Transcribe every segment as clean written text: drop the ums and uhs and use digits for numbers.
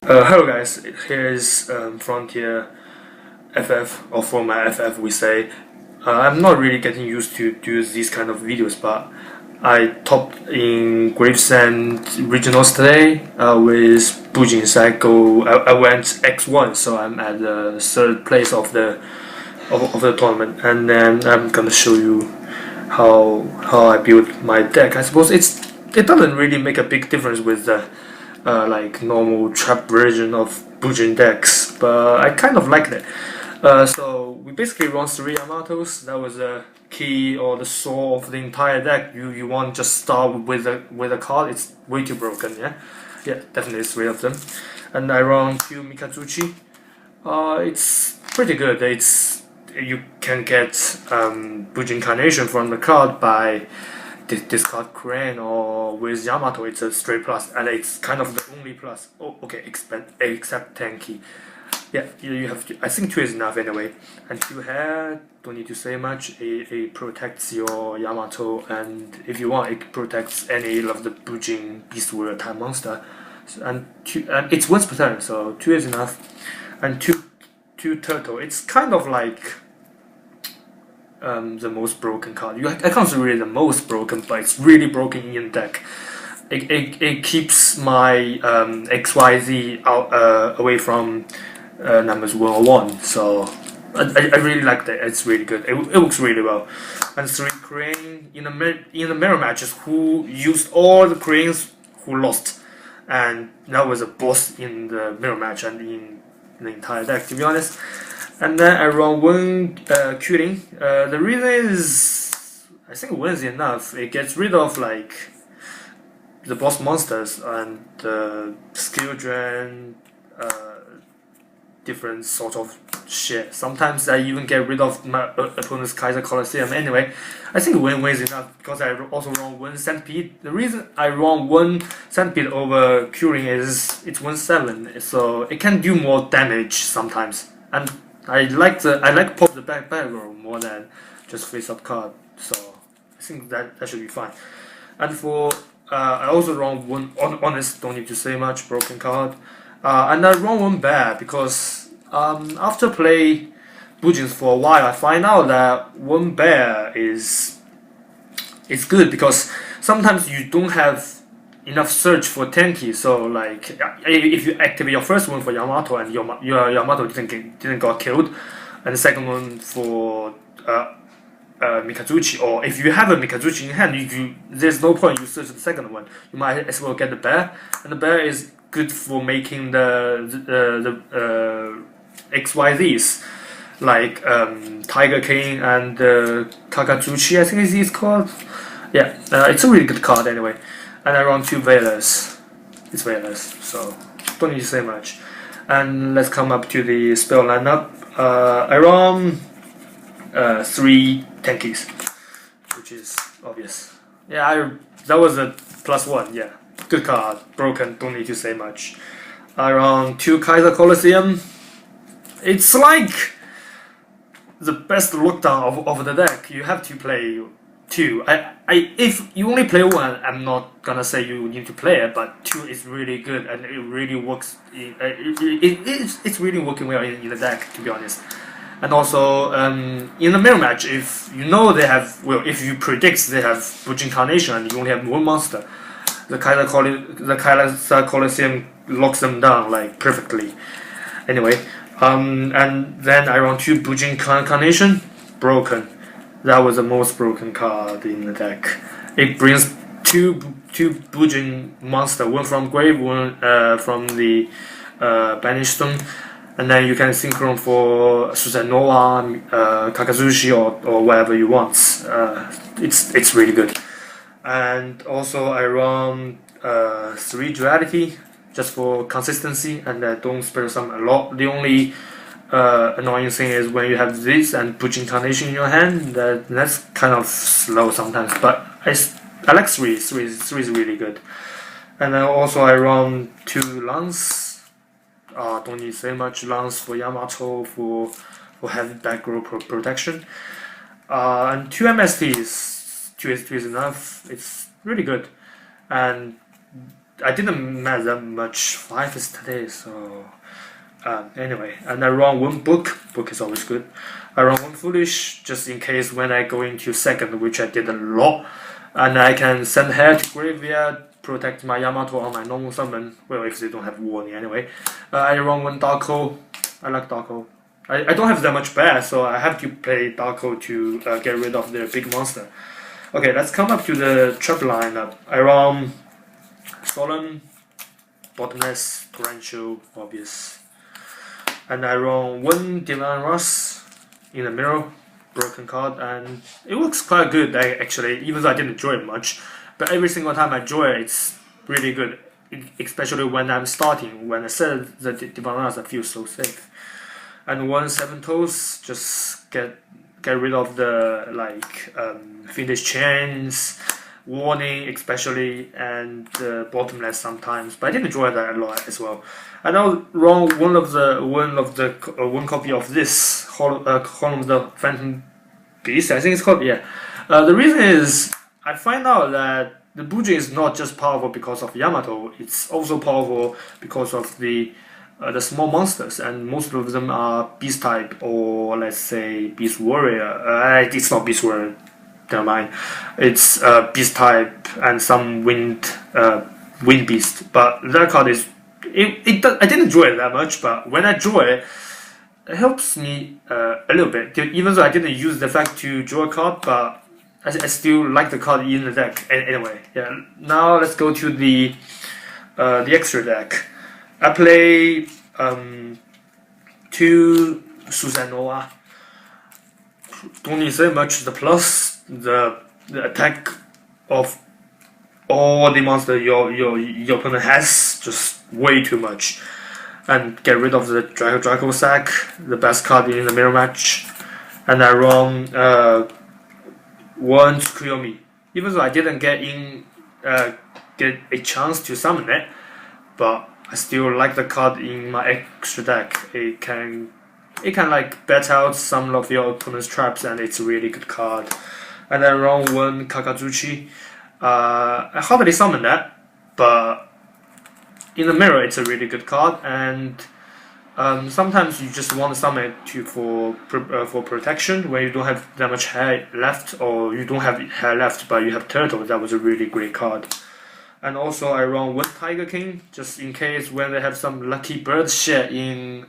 Hello guys, here's Frontier FF, or Format FF we say. I'm not really getting used to do these kind of videos, but I topped in Gravesend Regionals today with bujins. I went X1, so I'm at the third place of the tournament, and then I'm gonna show you how I built my deck. I suppose it doesn't really make a big difference with the like normal trap version of Bujin decks, but I kind of liked it. So we basically run 3 Yamatos. That was the key or the soul of the entire deck. You want to just start with a card. It's way too broken. Yeah, definitely 3 of them. And I run 2 Mikazuchi. It's pretty good. You can get Bujin Carnation from the card by discard Crane, or with Yamato it's a straight plus, and it's kind of the only plus. Oh, okay, except Tenki. Yeah, you have to, I think 2 is enough anyway. And 2 hair, don't need to say much. It protects your Yamato, and if you want, it protects any of the Bujin Beast Warrior type monster. And it's once per turn, so 2 is enough. And 2 turtle. It's kind of like the most broken card. I can't say really the most broken, but it's really broken in the deck. It keeps my XYZ out away from numbers 101. So I really like that. It's really good. It works really well. And 3 Crane in the mirror matches who used all the Cranes who lost, and that was a boss in the mirror match and in the entire deck, to be honest. And then I run 1 Cuting. The reason is, I think 1 is enough. It gets rid of like the boss monsters and skill drain, different sort of shit. Sometimes I even get rid of my opponent's Kaiser Colosseum. Anyway, I think 1 is enough because I also run 1 Centipede. The reason I run 1 Centipede over Curing is it's 1/7, so it can do more damage sometimes. And I like pop the back row more than just face up card, so I think that should be fine. And for I also run 1 honest, don't need to say much, broken card. And I run 1 bear because after play bujins for a while, I find out that 1 bear is good because sometimes you don't have enough search for Tenki. So like if you activate your first one for Yamato and your Yamato didn't got killed, and the second one for Mikazuchi, or if you have a Mikazuchi in hand, there's no point you search the second one. You might as well get the bear, and the bear is good for making the XYZs like Tiger King and Kakazuchi, I think it's called. Yeah, it's a really good card anyway. And I run 2 Veilers. It's Veilers, so don't need to say much. And let's come up to the spell lineup. I run 3 Tenkies, which is obvious. Yeah, that was a +1. Yeah, good card. Broken. Don't need to say much. I run 2 Kaiser Colosseum. It's like the best lockdown of the deck. You have to play 2. If you only play 1, I'm not gonna say you need to play it, but 2 is really good and it really works. It's really working well in the deck, to be honest. And also in the mirror match, if you know they have, well, if you predict they have Bujin Carnation and you only have 1 monster, the Kaiser Colosseum locks them down like perfectly. Anyway, and then I run 2 Bujin Carnation, broken. That was the most broken card in the deck. It brings two Bujin monster, 1 from grave, 1 from the banished stone, and then you can synchron for Susanova, Kakazushi, or whatever you want. It's really good. And also I run 3 Duality just for consistency, and don't spell some a lot. The only annoying thing is when you have this and Bujin Carnation in your hand, that's kind of slow sometimes, but I like 3. 3 is really good. And then also I run 2 Lance. Don't need to say much. Lance for Yamato for heavy back row protection. And 2 MSTs. 2 is enough. It's really good. And I didn't met that much fighters today, so anyway. And I run one book. Book is always good. I run one foolish just in case when I go into second, which I did a lot, and I can send her to graveyard, protect my Yamato on my normal summon. Well, if they don't have warning anyway. I run one Darko. I like Darko. I don't have that much bad, so I have to play Darko to get rid of the big monster. Okay, let's come up to the trap lineup. I run Solemn, Bottomless, Torrential, obvious. And I run one Divine Rust in the mirror, broken card, and it looks quite good actually, even though I didn't enjoy it much. But every single time I enjoy it, it's really good, especially when I'm starting. When I set the Divine Rust, I feel so safe. And one Seven Toes, just get rid of the finish chains, warning especially, and bottomless sometimes. But I did enjoy that a lot as well. And I'll run one copy of this Hall of the Phantom Beast, I think it's called. Yeah. The reason is I find out that the Bujin is not just powerful because of Yamato. It's also powerful because of the small monsters, and most of them are beast type, or let's say beast warrior. It's not beast warrior, never mind. It's beast type and some wind beast. But that card is I didn't enjoy it that much, but when I draw it, it helps me a little bit. Even though I didn't use the fact to draw a card, but I still like the card in the deck anyway. Yeah. Now let's go to the extra deck. I play 2 Susanoo. Don't need so much. The plus the attack of all the monster your opponent has, just way too much. And get rid of the Draco Sack, the best card in the mirror match. And I run one Tsukuyomi. Even though I didn't get a chance to summon it, but I still like the card in my extra deck. It can like bet out some of your opponent's traps, and it's a really good card. And I run one Kakazuchi. I hardly summon that, but in the mirror it's a really good card, and sometimes you just want to summon it for protection when you don't have that much hair left, or you don't have hair left but you have turtle. That was a really great card. And also I run one Tiger King just in case when they have some lucky bird shit in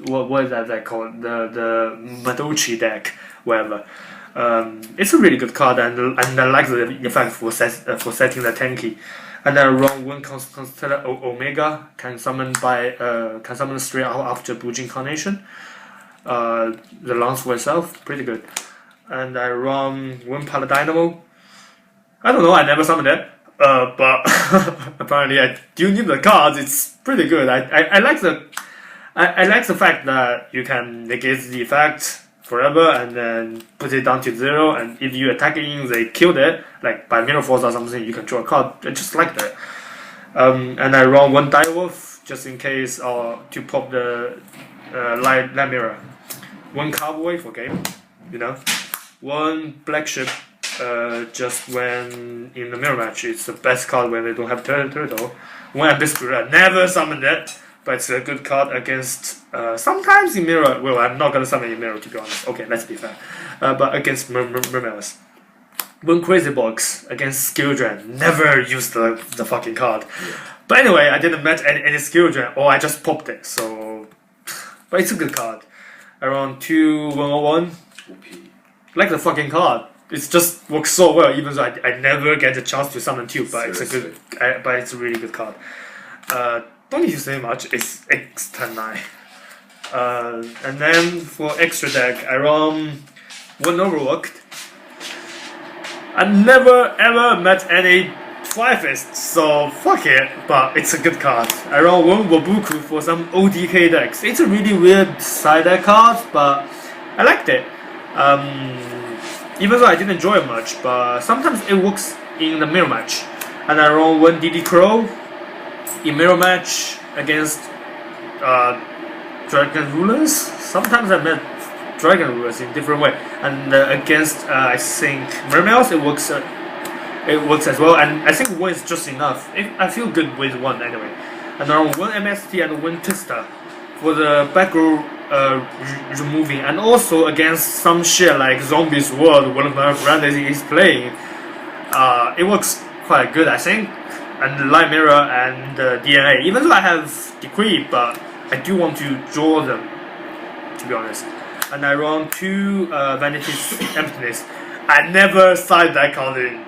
what is that called, the Madochi deck, whatever. It's a really good card, and I like the effect for setting the tanky. And I run one Constellar Omega, can summon straight out after Bujin Carnation. The lance for itself, pretty good. And I run one Paladinamo. I don't know, I never summoned it. But apparently I do need the cards. It's pretty good. I like the fact that you can negate the effect forever and then put it down to 0, and if you attack it, they killed it, like by Mirror Force or something, you can draw a card. I just like that. And I run one Direwolf just in case, or to pop the light mirror. One Cowboy for game, One Black Ship. Just when in the mirror match, it's the best card when they don't have turtle. One Abyss Spirit, I never summoned it, but it's a good card against sometimes in mirror. Well, I'm not gonna summon in mirror, to be honest. Okay, let's be fair. But against Mermels. One Crazy Box against Skill Drain, never used the fucking card. But anyway, I didn't match any Skill Drain, or I just popped it. So, but it's a good card. Around 2-101. Like the fucking card. It just works so well, even though I never get a chance to summon 2, but seriously. It's a really good card. Don't need to say much. It's X109. And then for extra deck, I run one Overlooked. I never ever met any Flyfists, so fuck it. But it's a good card. I run one Wabuku for some ODK decks. It's a really weird side deck card, but I liked it. Even though I didn't enjoy it much, but sometimes it works in the mirror match. And I run one DD Crow in mirror match against Dragon Rulers. Sometimes I met Dragon Rulers in different way. And against I think Mermels, it it works as well, and I think 1 is just enough. I feel good with 1 anyway. And around 1 MST and 1 Tista for the background removing, and also against some shit like Zombies World, one of my friends is playing. It works quite good, I think. And Light Mirror and DNA, even though I have Decree, but I do want to draw them, to be honest. And I run 2 Vanity's Emptiness. I never side that card in.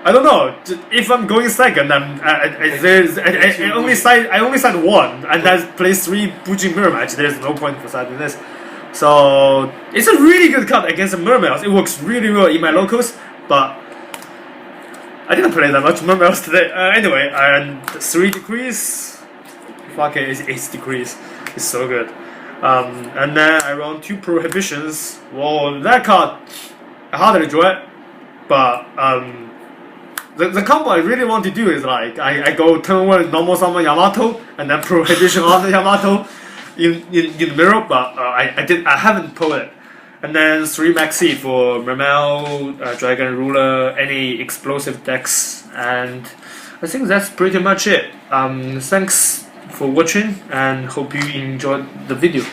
I don't know. If I'm going second, I only side 1, and that plays 3 Bujin mirror match. There's no point for siding this. So it's a really good card against the Mermails. It works really well in my locals, but I didn't play that much Mermails today. Anyway, and 3 Decrees. Fuck it, it's 8 Decrees. It's so good. And then I run 2 Prohibitions. Well, that card I hardly enjoy it, but the combo I really want to do is like I go turn 1 normal summon Yamato and then Prohibition on the Yamato in the mirror, but I haven't pulled it. And then 3 Maxi for Mermail, Dragon Ruler, any explosive decks, and I think that's pretty much it. Thanks for watching and hope you enjoyed the video.